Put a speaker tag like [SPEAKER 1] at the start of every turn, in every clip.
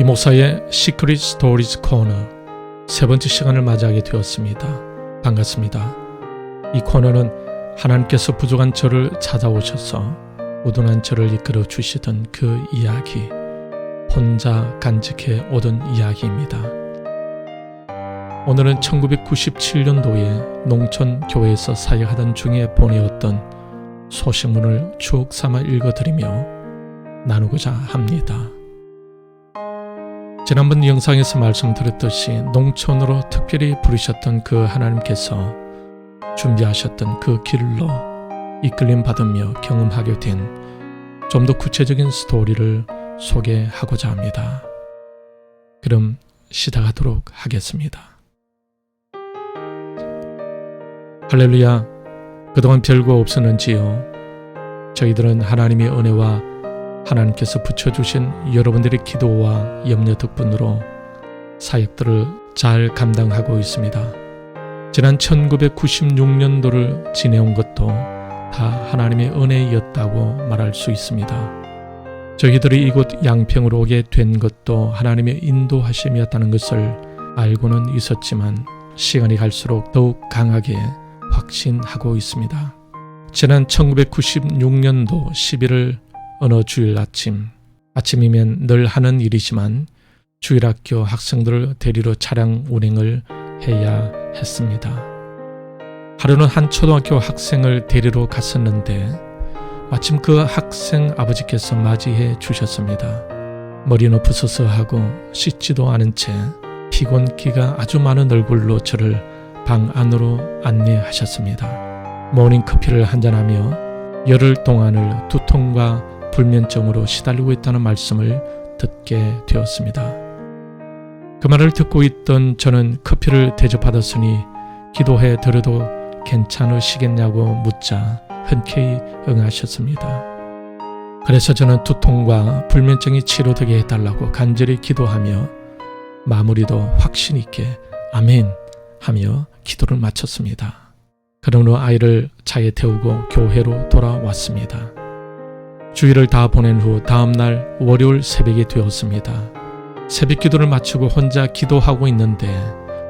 [SPEAKER 1] 이목사의 시크릿 스토리즈 코너 세 번째 시간을 맞이하게 되었습니다. 반갑습니다. 이 코너는 하나님께서 부족한 저를 찾아오셔서 우둔한 저를 이끌어 주시던 그 이야기, 혼자 간직해 오던 이야기입니다. 오늘은 1997년도에 농촌교회에서 사역하던 중에 보내었던 소식문을 추억 삼아 읽어드리며 나누고자 합니다. 지난번 영상에서 말씀드렸듯이 농촌으로 특별히 부르셨던 그 하나님께서 준비하셨던 그 길로 이끌림 받으며 경험하게 된 좀 더 구체적인 스토리를 소개하고자 합니다. 그럼 시작하도록 하겠습니다. 할렐루야, 그동안 별거 없었는지요? 저희들은 하나님의 은혜와 하나님께서 붙여주신 여러분들의 기도와 염려 덕분으로 사역들을 잘 감당하고 있습니다. 지난 1996년도를 지내온 것도 다 하나님의 은혜였다고 말할 수 있습니다. 저희들이 이곳 양평으로 오게 된 것도 하나님의 인도하심이었다는 것을 알고는 있었지만 시간이 갈수록 더욱 강하게 확신하고 있습니다. 지난 1996년도 11월 어느 주일 아침이면 늘 하는 일이지만 주일학교 학생들을 데리러 차량 운행을 해야 했습니다. 하루는 한 초등학교 학생을 데리러 갔었는데 마침 그 학생 아버지께서 맞이해 주셨습니다. 머리는 부스스하고 씻지도 않은 채 피곤기가 아주 많은 얼굴로 저를 방 안으로 안내하셨습니다. 모닝커피를 한잔하며 열흘 동안을 두통과 불면증으로 시달리고 있다는 말씀을 듣게 되었습니다. 그 말을 듣고 있던 저는 커피를 대접받았으니 기도해 드려도 괜찮으시겠냐고 묻자 흔쾌히 응하셨습니다. 그래서 저는 두통과 불면증이 치료되게 해달라고 간절히 기도하며 마무리도 확신 있게 아멘 하며 기도를 마쳤습니다. 그런 후 아이를 차에 태우고 교회로 돌아왔습니다. 주일을 다 보낸 후 다음날 월요일 새벽이 되었습니다. 새벽 기도를 마치고 혼자 기도하고 있는데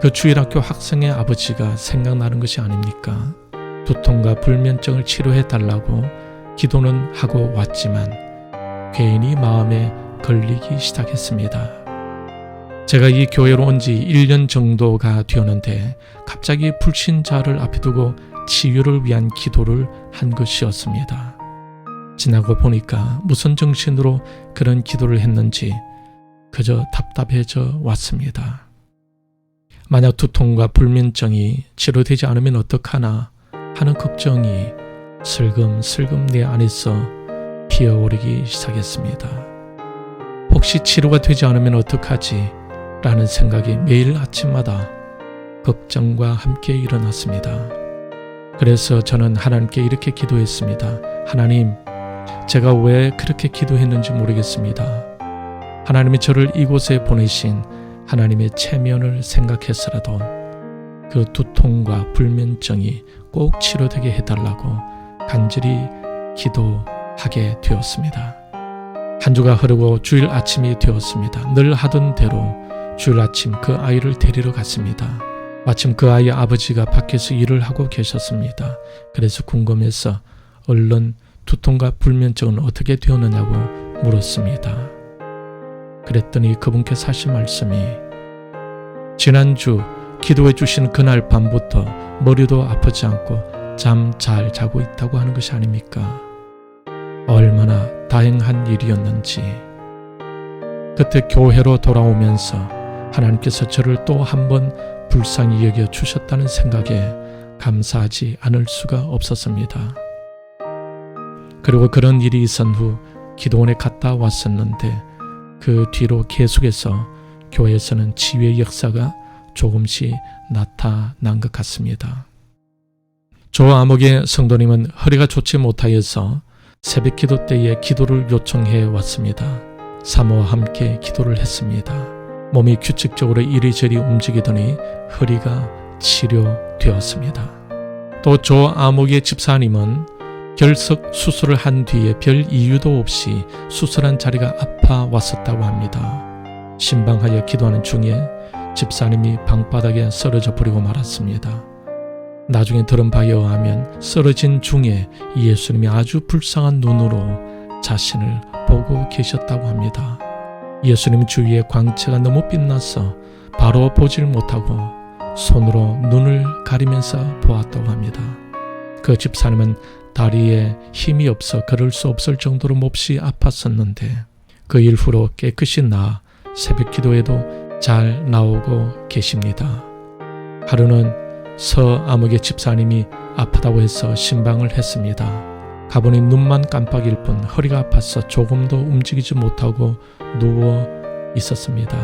[SPEAKER 1] 그 주일학교 학생의 아버지가 생각나는 것이 아닙니까? 두통과 불면증을 치료해달라고 기도는 하고 왔지만 괜히 마음에 걸리기 시작했습니다. 제가 이 교회로 온 지 1년 정도가 되었는데 갑자기 불신자를 앞에 두고 치유를 위한 기도를 한 것이었습니다. 지나고 보니까 무슨 정신으로 그런 기도를 했는지 그저 답답해져 왔습니다. 만약 두통과 불면증이 치료되지 않으면 어떡하나 하는 걱정이 슬금슬금 내 안에서 피어오르기 시작했습니다. 혹시 치료가 되지 않으면 어떡하지? 라는 생각이 매일 아침마다 걱정과 함께 일어났습니다. 그래서 저는 하나님께 이렇게 기도했습니다. 하나님, 제가 왜 그렇게 기도했는지 모르겠습니다. 하나님이 저를 이곳에 보내신 하나님의 체면을 생각해서라도 그 두통과 불면증이 꼭 치료되게 해달라고 간절히 기도하게 되었습니다. 한 주가 흐르고 주일 아침이 되었습니다. 늘 하던 대로 주일 아침 그 아이를 데리러 갔습니다. 마침 그 아이의 아버지가 밖에서 일을 하고 계셨습니다. 그래서 궁금해서 얼른 두통과 불면증은 어떻게 되었느냐고 물었습니다. 그랬더니 그분께서 하신 말씀이 지난주 기도해 주신 그날 밤부터 머리도 아프지 않고 잠 잘 자고 있다고 하는 것이 아닙니까? 얼마나 다행한 일이었는지. 그때 교회로 돌아오면서 하나님께서 저를 또 한 번 불쌍히 여겨 주셨다는 생각에 감사하지 않을 수가 없었습니다. 그리고 그런 일이 있은 후 기도원에 갔다 왔었는데 그 뒤로 계속해서 교회에서는 치유의 역사가 조금씩 나타난 것 같습니다. 조 암흑의 성도님은 허리가 좋지 못하여서 새벽 기도 때에 기도를 요청해 왔습니다. 사모와 함께 기도를 했습니다. 몸이 규칙적으로 이리저리 움직이더니 허리가 치료되었습니다. 또 조 암흑의 집사님은 결석 수술을 한 뒤에 별 이유도 없이 수술한 자리가 아파 왔었다고 합니다. 신방하여 기도하는 중에 집사님이 방바닥에 쓰러져 버리고 말았습니다. 나중에 들은 바에 의하면 쓰러진 중에 예수님이 아주 불쌍한 눈으로 자신을 보고 계셨다고 합니다. 예수님 주위에 광채가 너무 빛나서 바로 보질 못하고 손으로 눈을 가리면서 보았다고 합니다. 그 집사님은 다리에 힘이 없어 걸을 수 없을 정도로 몹시 아팠었는데 그 일후로 깨끗이 나아 새벽 기도에도 잘 나오고 계십니다. 하루는 서아무개 집사님이 아프다고 해서 신방을 했습니다. 가보니 눈만 깜빡일 뿐 허리가 아파서 조금도 움직이지 못하고 누워 있었습니다.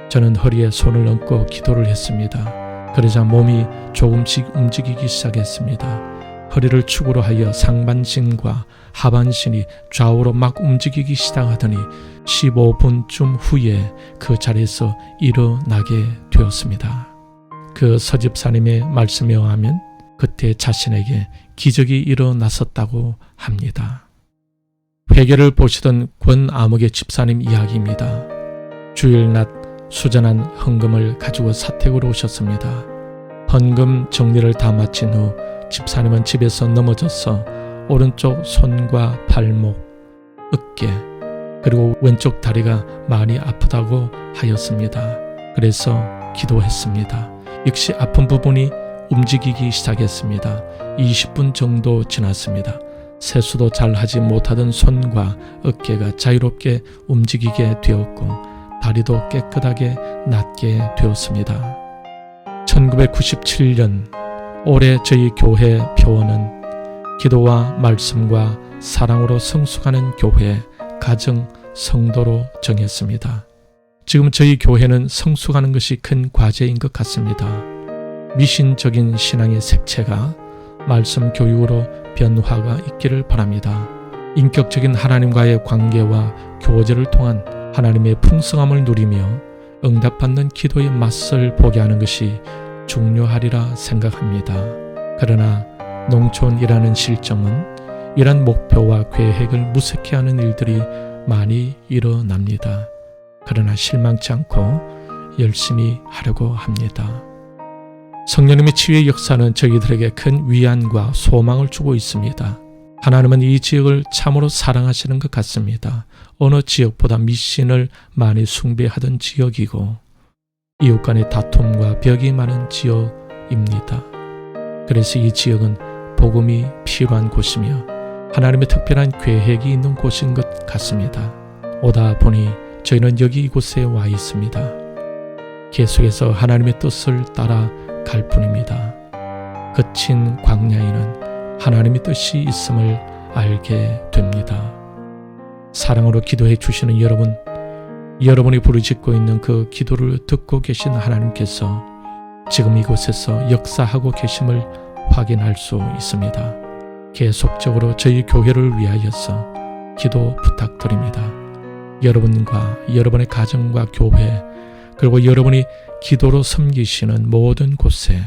[SPEAKER 1] 저는 허리에 손을 얹고 기도를 했습니다. 그러자 몸이 조금씩 움직이기 시작했습니다. 허리를 축으로 하여 상반신과 하반신이 좌우로 막 움직이기 시작하더니 15분쯤 후에 그 자리에서 일어나게 되었습니다. 그 서집사님의 말씀에 의하면 그때 자신에게 기적이 일어났었다고 합니다. 회개를 보시던 권아무개 집사님 이야기입니다. 주일낮 수전한 헌금을 가지고 사택으로 오셨습니다. 헌금 정리를 다 마친 후 집사님은 집에서 넘어져서 오른쪽 손과 발목, 어깨, 그리고 왼쪽 다리가 많이 아프다고 하였습니다. 그래서 기도했습니다. 역시 아픈 부분이 움직이기 시작했습니다. 20분 정도 지났습니다. 세수도 잘 하지 못하던 손과 어깨가 자유롭게 움직이게 되었고 다리도 깨끗하게 낫게 되었습니다. 1997년 올해 저희 교회 표어는 기도와 말씀과 사랑으로 성숙하는 교회, 가정, 성도로 정했습니다. 지금 저희 교회는 성숙하는 것이 큰 과제인 것 같습니다. 미신적인 신앙의 색채가 말씀 교육으로 변화가 있기를 바랍니다. 인격적인 하나님과의 관계와 교제를 통한 하나님의 풍성함을 누리며 응답받는 기도의 맛을 보게 하는 것이 중요하리라 생각합니다. 그러나 농촌이라는 실정은 이런 목표와 계획을 무색해 하는 일들이 많이 일어납니다. 그러나 실망치 않고 열심히 하려고 합니다. 성령님의 치유의 역사는 저희들에게 큰 위안과 소망을 주고 있습니다. 하나님은 이 지역을 참으로 사랑하시는 것 같습니다. 어느 지역보다 미신을 많이 숭배하던 지역이고 이웃 간의 다툼과 벽이 많은 지역입니다. 그래서 이 지역은 복음이 필요한 곳이며 하나님의 특별한 계획이 있는 곳인 것 같습니다. 오다 보니 저희는 여기 이곳에 와 있습니다. 계속해서 하나님의 뜻을 따라 갈 뿐입니다. 거친 광야에는 하나님의 뜻이 있음을 알게 됩니다. 사랑으로 기도해 주시는 여러분, 여러분이 부르짖고 있는 그 기도를 듣고 계신 하나님께서 지금 이곳에서 역사하고 계심을 확인할 수 있습니다. 계속적으로 저희 교회를 위하여서 기도 부탁드립니다. 여러분과 여러분의 가정과 교회 그리고 여러분이 기도로 섬기시는 모든 곳에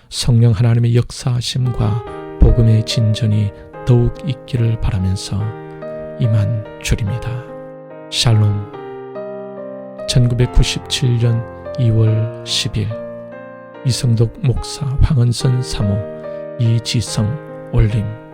[SPEAKER 1] 성령 하나님의 역사하심과 복음의 진전이 더욱 있기를 바라면서 이만 줄입니다. 샬롬. 1997년 2월 10일 이성덕 목사, 황은선 사모, 이지성 올림.